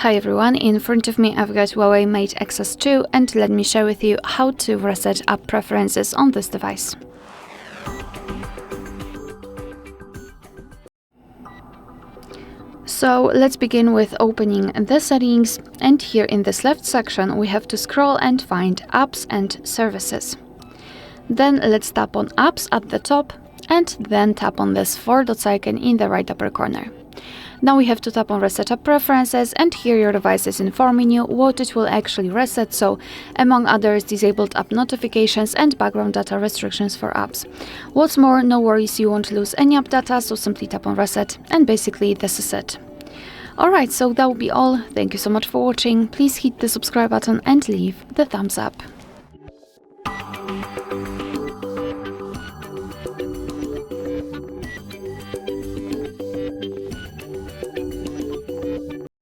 Hi everyone, in front of me I've got HUAWEI Mate Xs 2 and let me share with you how to reset app preferences on this device. So let's begin with opening the settings, and here in this left section we have to scroll and find apps and services. Then let's tap on apps at the top and then tap on this 4 dots icon in the right upper corner. Now we have to tap on Reset App Preferences, and here your device is informing you what it will actually reset, so among others disabled app notifications and background data restrictions for apps. What's more, no worries, you won't lose any app data, so simply tap on Reset and basically this is it. Alright, so that will be all. Thank you so much for watching. Please hit the subscribe button and leave the thumbs up.